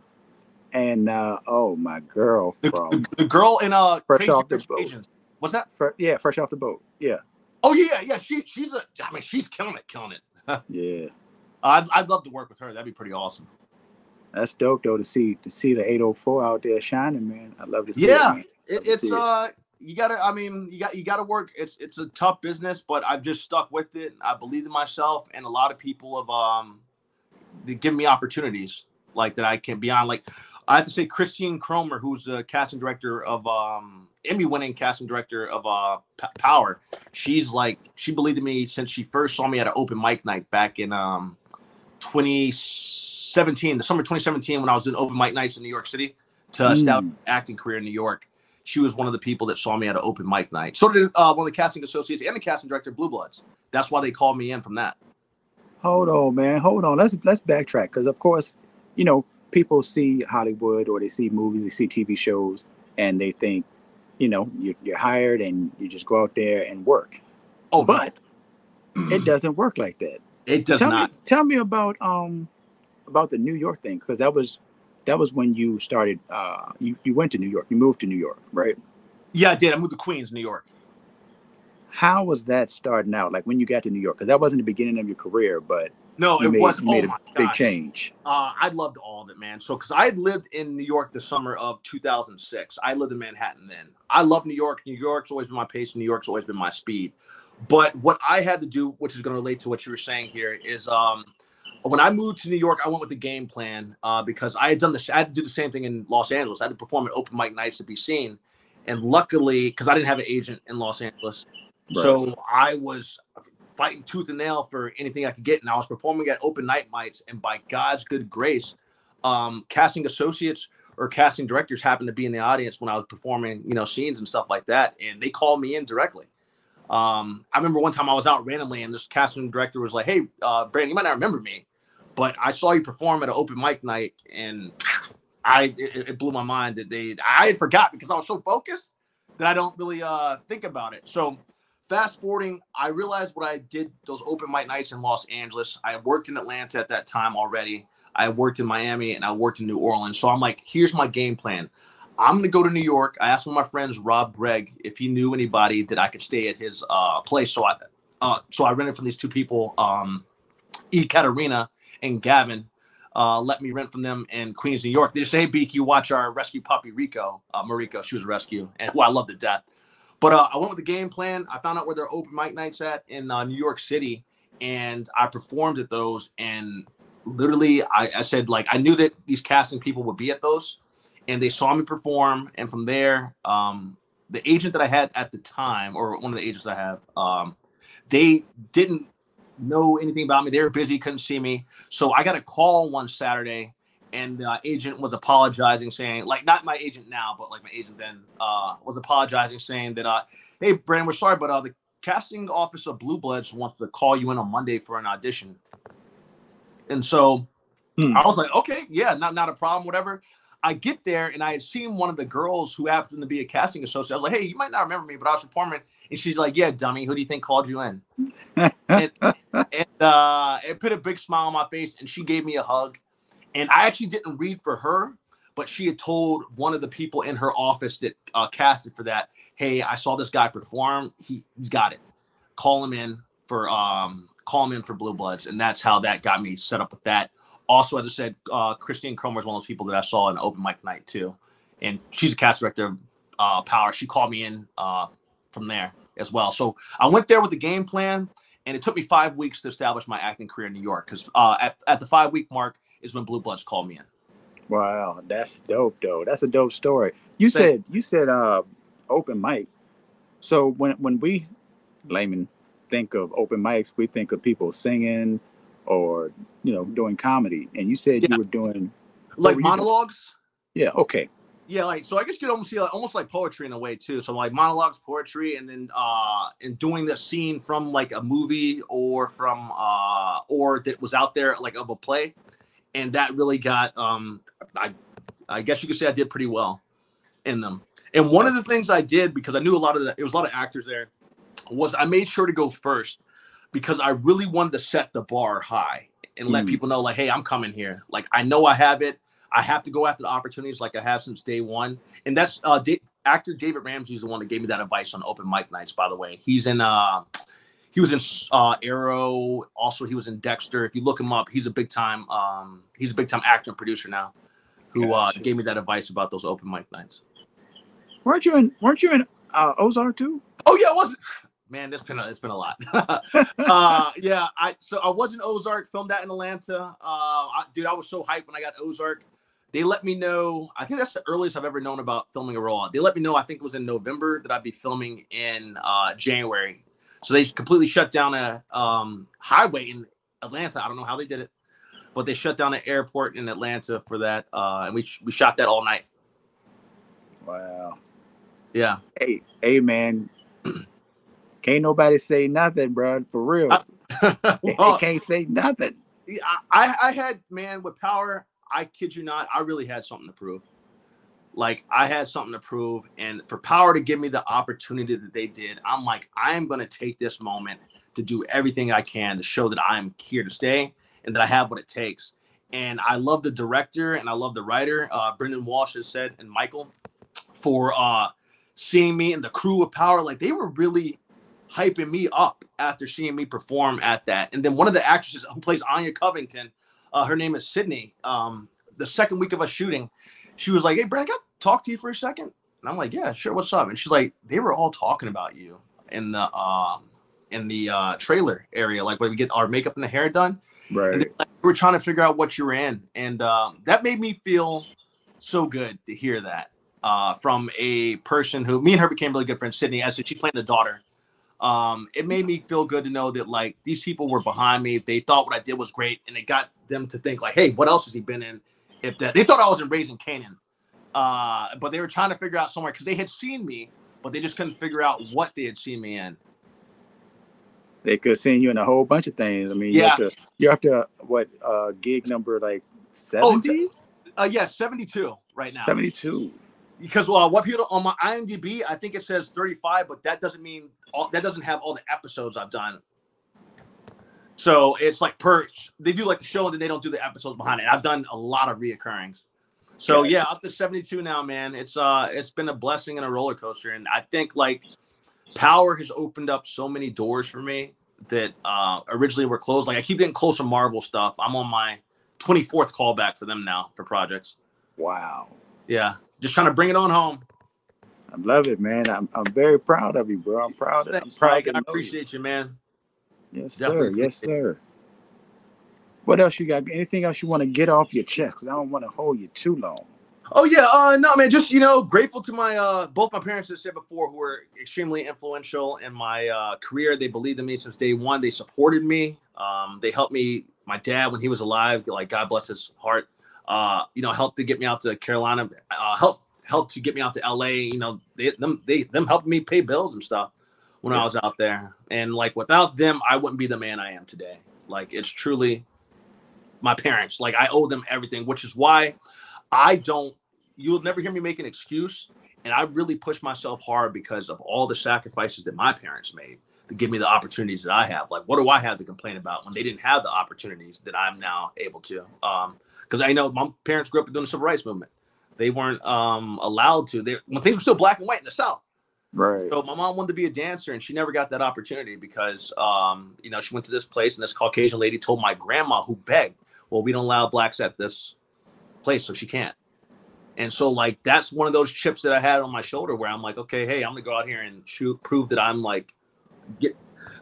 And my girl from the girl in Fresh Off the Boat. Asians. What's that? Fresh Off the Boat. Yeah. Oh yeah. She's killing it. Yeah. I'd love to work with her. That'd be pretty awesome. That's dope though to see the 804 out there shining, man. I love to see it. You gotta work. It's a tough business, but I've just stuck with it. I believe in myself, and a lot of people have they give me opportunities like that I can be on. Like I have to say, Christine Cromer, who's the casting director of Emmy-winning casting director of Power. She believed in me since she first saw me at an open mic night back in 2017, the summer 2017, when I was doing open mic nights in New York City to establish an acting career in New York. She was one of the people that saw me at an open mic night. So did one of the casting associates and the casting director of Blue Bloods. That's why they called me in from that. Hold on, man. Hold on. Let's backtrack because, of course, people see Hollywood or they see movies, they see TV shows, and they think, you're hired and you just go out there and work. Oh, but no. It doesn't work like that. It does not. Tell me about the New York thing, because that was when you started. You went to New York. You moved to New York, right? Yeah, I did. I moved to Queens, New York. How was that starting out? Like when you got to New York, because that wasn't the beginning of your career, but no, it was. You made a big change. I loved all of it, man. So, because I had lived in New York the summer of 2006, I lived in Manhattan then. I love New York. New York's always been my pace. New York's always been my speed. But what I had to do, which is going to relate to what you were saying here, is when I moved to New York, I went with the game plan because I had done I had to do the same thing in Los Angeles. I had to perform at open mic nights to be seen, and luckily, because I didn't have an agent in Los Angeles. Right. So I was fighting tooth and nail for anything I could get. And I was performing at open night nights. And by God's good grace, casting associates or casting directors happened to be in the audience when I was performing, scenes and stuff like that. And they called me in directly. I remember one time I was out randomly and this casting director was like, "Hey, Brandon, you might not remember me, but I saw you perform at an open mic night." And it blew my mind that I had forgot because I was so focused that I don't really think about it. So fast forwarding, I realized what I did those open mic nights in Los Angeles. I worked in Atlanta at that time already. I worked in Miami and I worked in New Orleans. So I'm like, here's my game plan. I'm going to go to New York. I asked one of my friends, Rob Gregg, if he knew anybody that I could stay at his place. So I rented from these two people, Katerina and Gavin. Let me rent from them in Queens, New York. They just say, "Hey, Beak, you watch our rescue puppy, Mariko." She was a rescue and who I love to death. But I went with the game plan. I found out where their open mic nights at in New York City, and I performed at those. And literally, I said, like, I knew that these casting people would be at those, and they saw me perform. And from there, the agent that I had at the time, or one of the agents I have, they didn't know anything about me. They were busy, couldn't see me. So I got a call one Saturday. And the agent was apologizing, saying, like, not my agent now, but like my agent then was apologizing, saying that, "Hey, Brandon, we're sorry, but the casting office of Blue Bloods wants to call you in on Monday for an audition." And so I was like, "Okay, yeah, not a problem, whatever." I get there and I had seen one of the girls who happened to be a casting associate. I was like, "Hey, you might not remember me, but I was performing." And she's like, "Yeah, dummy, who do you think called you in?" and it put a big smile on my face, and she gave me a hug. And I actually didn't read for her, but she had told one of the people in her office that casted for that, "Hey, I saw this guy perform. He's got it. Call him in for Blue Bloods." And that's how that got me set up with that. Also, as I said, Christine Cromer is one of those people that I saw in an open mic night too, and she's a cast director of Power. She called me in from there as well. So I went there with the game plan, and it took me 5 weeks to establish my acting career in New York because at the 5-week mark is when Blue Bloods called me in. Wow, that's dope, though. That's a dope story. You said open mics. So when we laymen think of open mics, we think of people singing or doing comedy. And you said you were doing like monologues. Yeah. Okay. Yeah, so I guess you could almost see almost like poetry in a way too. So like monologues, poetry, and then doing the scene from like a movie or from or that was out there like of a play. And that really got, I guess you could say I did pretty well in them. And one of the things I did, because I knew it was a lot of actors there, was I made sure to go first because I really wanted to set the bar high and let people know, like, "Hey, I'm coming here. Like, I know I have it. I have to go after the opportunities like I have since day one." And that's actor David Ramsey is the one that gave me that advice on open mic nights, by the way. He was in Arrow. Also, he was in Dexter. If you look him up, he's a big time actor and producer now, who gave me that advice about those open mic nights. Weren't you in Ozark too? Oh yeah, it wasn't. Man, it's been a lot. Yeah, I was in Ozark. Filmed that in Atlanta. Dude, I was so hyped when I got Ozark. They let me know. I think that's the earliest I've ever known about filming a role. They let me know. I think it was in November that I'd be filming in January. So they completely shut down a highway in Atlanta. I don't know how they did it. but they shut down the airport in Atlanta for that, and we shot that all night. Wow. Yeah. Hey, man. Can't nobody say nothing, bro. For real. They Well, can't say nothing. I had, man, with Power, I kid you not, I really had something to prove. Like, I had something to prove, and for Power to give me the opportunity that they did, I'm like, I am going to take this moment to do everything I can to show that I'm here to stay and that I have what it takes. And I love the director and I love the writer, Brendan Walsh has said, and Michael, for seeing me and the crew of Power. Like, they were really hyping me up after seeing me perform at that. And then one of the actresses who plays Anya Covington, her name is Sydney. The second week of us shooting, she was like, "Hey, Brad, can I talk to you for a second?" And I'm like, "Yeah, sure. What's up?" And she's like, "They were all talking about you in the trailer area, like when we get our makeup and the hair done." Right. And like, we were trying to figure out what you were in, and that made me feel so good to hear that from a person who, me and her became really good friends. Sydney, as she played the daughter. It made me feel good to know that like these people were behind me. They thought what I did was great, and it got them to think like, "Hey, what else has he been in?" If that they thought I was in Raising Canaan, but they were trying to figure out somewhere because they had seen me, but they just couldn't figure out what they had seen me in. They could send you in a whole bunch of things. I mean, Yeah. you have to what gig number like 70? Yeah, 72 right now. 72. Because what people on my IMDb, I think it says 35, but that doesn't mean that doesn't have all the episodes I've done. So it's like they do like the show and then they don't do the episodes behind it. I've done a lot of reoccurrings. So yeah, up to 72 now, man. It's been a blessing and a roller coaster. And I think like Power has opened up so many doors for me that originally were closed. Like I keep getting close to Marvel stuff. I'm on my 24th callback for them now for projects. Wow. Yeah. Just trying to bring it on home. I love it, man. I'm very proud of you, bro. I'm proud of Mike, I appreciate you, man. Yes, Definitely sir. Yes, sir. What else you got? Anything else you want to get off your chest? Because I don't want to hold you too long. Oh yeah, no man, just grateful to my both my parents, as I said before, who were extremely influential in my career. They believed in me since day one. They supported me. They helped me. My dad, when he was alive, like God bless his heart, helped to get me out to Carolina. Helped to get me out to LA. Them helping me pay bills and stuff when I was out there. And like without them, I wouldn't be the man I am today. Like it's truly my parents. Like I owe them everything, which is why you'll never hear me make an excuse. And I really push myself hard because of all the sacrifices that my parents made to give me the opportunities that I have. Like, what do I have to complain about when they didn't have the opportunities that I'm now able to? Because I know my parents grew up during the civil rights movement. They weren't allowed to. When things were still black and white in the South. Right. So my mom wanted to be a dancer, and she never got that opportunity because, she went to this place, and this Caucasian lady told my grandma, who begged, "Well, we don't allow blacks at this place, so she can't." And so, like, that's one of those chips that I had on my shoulder where I'm like, okay, hey, I'm gonna go out here and prove that I'm like,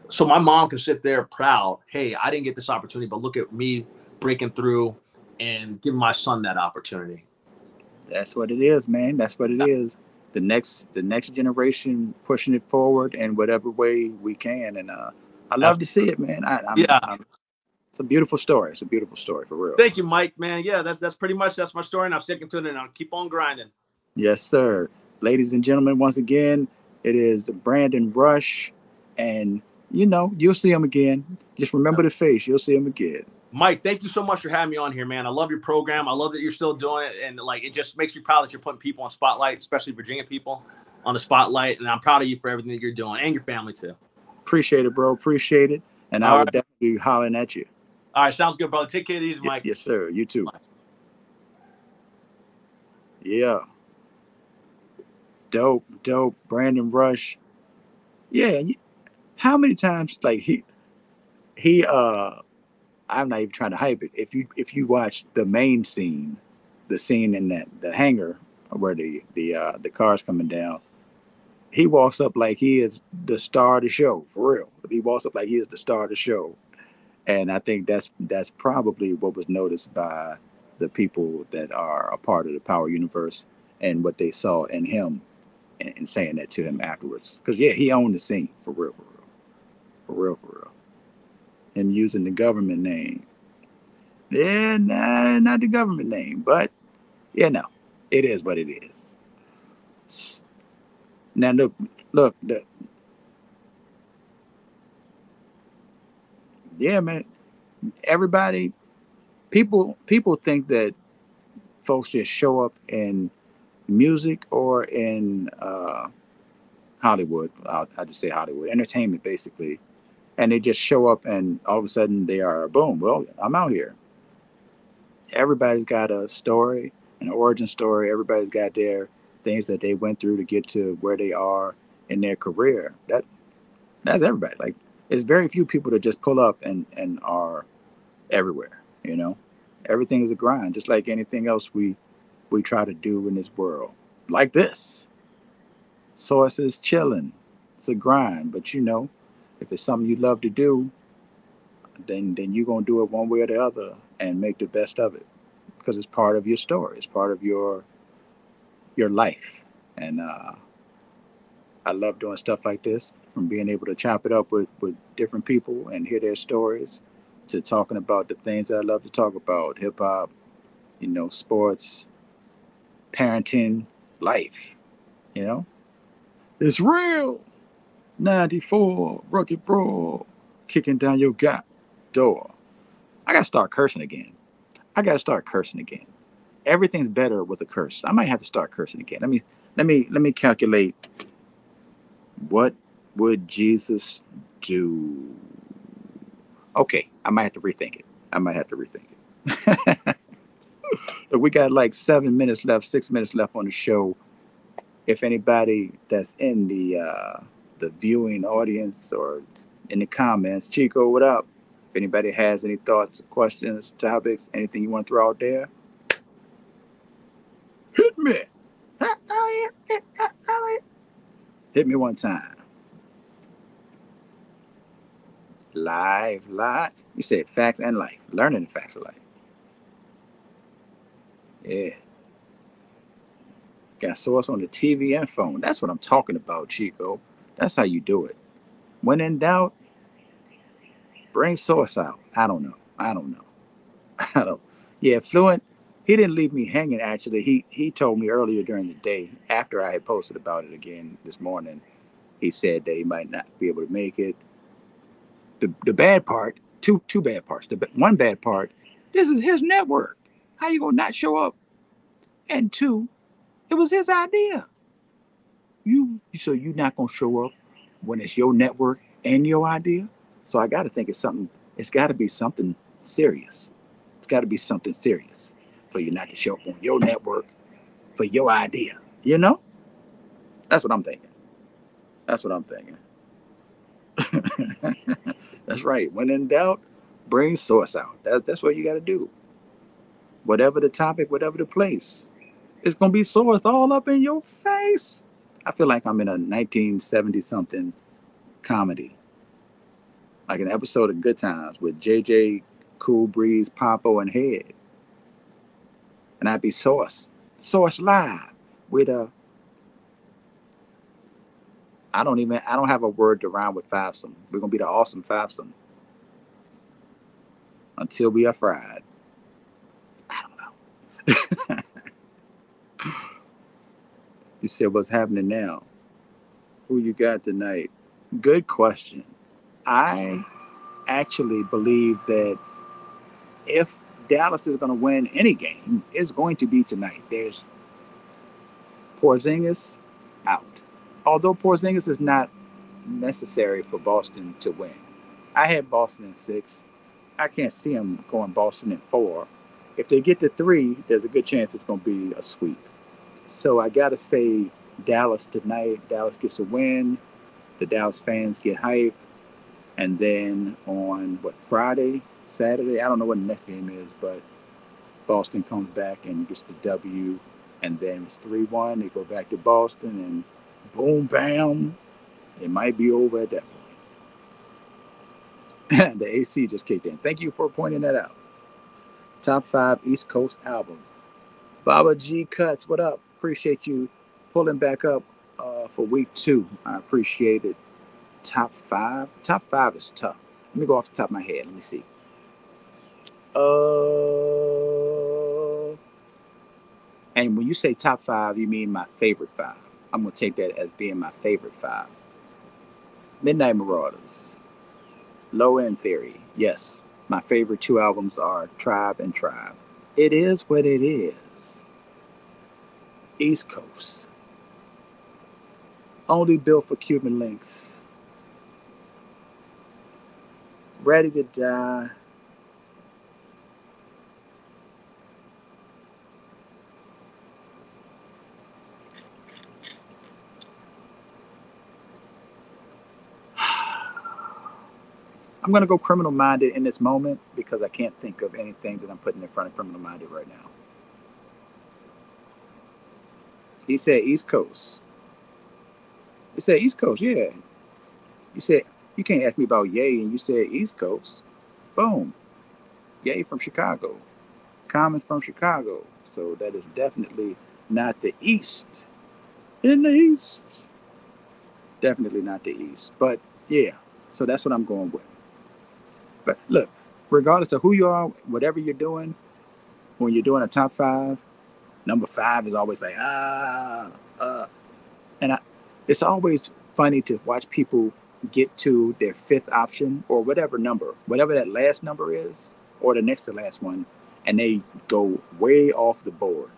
so my mom can sit there proud. Hey, I didn't get this opportunity, but look at me breaking through and giving my son that opportunity. That's what it is, man. That's what it is. The next generation pushing it forward in whatever way we can, and I love to see it, man. It's a beautiful story. It's a beautiful story for real. Thank you, Mike, man. Yeah, that's pretty much that's my story, and I'm sticking to it, and I'll keep on grinding. Yes, sir. Ladies and gentlemen, once again, it is Brandon Rush, and you'll see him again. Just remember the face. You'll see him again. Mike, thank you so much for having me on here, man. I love your program. I love that you're still doing it, and like it just makes me proud that you're putting people on spotlight, especially Virginia people, on the spotlight. And I'm proud of you for everything that you're doing, and your family too. Appreciate it, bro. Appreciate it, and I will definitely be hollering at you. All right, sounds good, brother. Take care of these, Mike. Yes, sir. You too. Yeah. Dope. Brandon Rush. Yeah. How many times like he I'm not even trying to hype it. If you watch the main scene, the scene in the hangar where the car's coming down, he walks up like he is the star of the show, for real. He walks up like he is the star of the show. And I think that's probably what was noticed by the people that are a part of the Power universe and what they saw in him and saying that to him afterwards. Because, yeah, he owned the scene, for real. And using the government name. Yeah, nah, not the government name, but yeah, no, it is what it is. Now look, yeah, man. Everybody, people think that folks just show up in music or in Hollywood. I'll just say Hollywood entertainment, basically, and they just show up, and all of a sudden they are boom. Well, I'm out here. Everybody's got a story, an origin story. Everybody's got their things that they went through to get to where they are in their career. That's everybody. Like, it's very few people that just pull up and are everywhere. You know, everything is a grind, just like anything else we try to do in this world. Like this, Source is chilling. It's a grind, but if it's something you love to do, then you're gonna do it one way or the other and make the best of it because it's part of your story. It's part of your life, and I love doing stuff like this. From being able to chop it up with different people and hear their stories, to talking about the things that I love to talk about: hip hop, sports, parenting, life. You know, it's real. 94, rookie bro, kicking down your gap door. I gotta start cursing again. I gotta start cursing again. Everything's better with a curse. I might have to start cursing again. Let me calculate. What would Jesus do? Okay, I might have to rethink it. I might have to rethink it. Look, we got like 7 minutes left, 6 minutes left on the show. If anybody that's in the viewing audience or in the comments, Chico, what up? If anybody has any thoughts, questions, topics, anything you want to throw out there, hit me. Hit me one time. Live. You said facts and life. Learning the facts of life. Yeah. Got source on the TV and phone. That's what I'm talking about, Chico. That's how you do it. When in doubt, bring source out. I don't know. I don't know. I don't. Yeah, Fluent. He didn't leave me hanging. Actually, he told me earlier during the day after I had posted about it again this morning. He said that he might not be able to make it. The bad part, two bad parts. One bad part. This is his network. How you gonna not show up? And two, it was his idea. You not gonna show up when it's your network and your idea. So I got to think it's something. It's got to be something serious. It's got to be something serious for you not to show up on your network for your idea. You know, that's what I'm thinking. That's what I'm thinking. That's right. When in doubt, bring source out. That's what you got to do. Whatever the topic, whatever the place, it's gonna be sourced all up in your face. I feel like I'm in a 1970 something comedy, like an episode of Good Times with JJ, Cool Breeze, Popo, and Head, and I'd be source live with a. I don't have a word to rhyme with fivesome. We're gonna be the awesome fivesome until we are fried. I don't know. You said what's happening now? Who you got tonight? Good question. I actually believe that if Dallas is going to win any game, it's going to be tonight. There's Porzingis out. Although Porzingis is not necessary for Boston to win. I had Boston in 6. I can't see them going Boston in 4. If they get to 3, there's a good chance it's going to be a sweep. So I got to say Dallas tonight. Dallas gets a win. The Dallas fans get hype. And then on Friday, Saturday, I don't know what the next game is, but Boston comes back and gets the W. And then it's 3-1. They go back to Boston and boom, bam. It might be over at that point. The AC just kicked in. Thank you for pointing that out. Top 5 East Coast album. Baba G Cuts, what up? Appreciate you pulling back up for week 2. I appreciate it. Top 5. Top 5 is tough. Let me go off the top of my head. Let me see. And when you say top five, you mean my favorite five. I'm gonna take that as being my favorite five. Midnight Marauders, Low End Theory. Yes, my favorite two albums are Tribe and Tribe. It is what it is. East Coast. Only built for Cuban links. Ready to Die. I'm gonna go Criminal Minded in this moment because I can't think of anything that I'm putting in front of Criminal Minded right now. He said East Coast. You said East Coast, yeah. You said you can't ask me about Ye, and you said East Coast. Boom. Ye from Chicago. Common from Chicago. So that is definitely not the East. In the East. Definitely not the East. But yeah. So that's what I'm going with. But look, regardless of who you are, whatever you're doing, when you're doing a top five, number five is always like, and it's always funny to watch people get to their fifth option or whatever number, whatever that last number is, or the next to last one, and they go way off the board.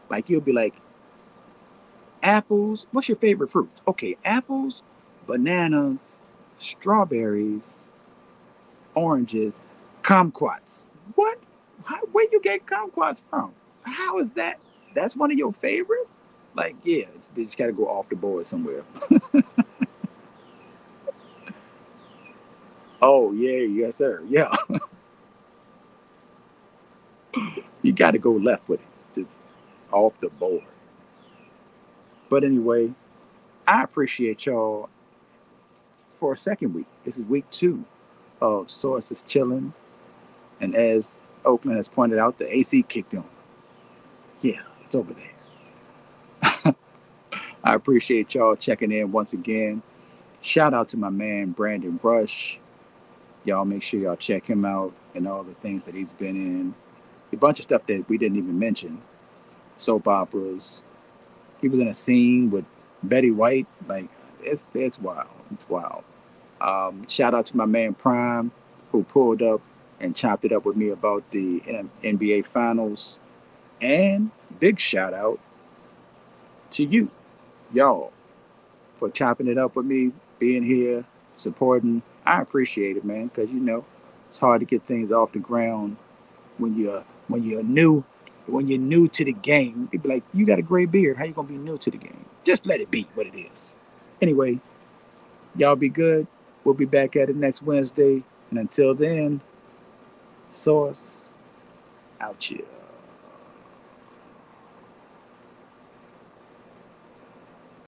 Like you'll be like, apples. What's your favorite fruit? Okay, apples, bananas, strawberries, oranges, kumquats. What? Where you get kumquats from? How is that? That's one of your favorites? Like, yeah, they just got to go off the board somewhere. Oh, yeah, yes, sir. Yeah. You got to go left with it, just off the board. But anyway, I appreciate y'all for a second week. This is week 2 of Source is Chillin'. And as Oakland has pointed out, the AC kicked on. Yeah, it's over there. I appreciate y'all checking in once again. Shout out to my man, Brandon Rush. Y'all make sure y'all check him out and all the things that he's been in. A bunch of stuff that we didn't even mention. Soap operas. He was in a scene with Betty White. Like, it's wild. It's wild. Shout out to my man Prime, who pulled up and chopped it up with me about the NBA Finals. And big shout out to you, y'all, for chopping it up with me, being here, supporting. I appreciate it, man, because it's hard to get things off the ground when you're new to the game. People be like, you got a gray beard. How you gonna be new to the game? Just let it be what it is. Anyway, y'all be good. We'll be back at it next Wednesday. And until then, Source out here.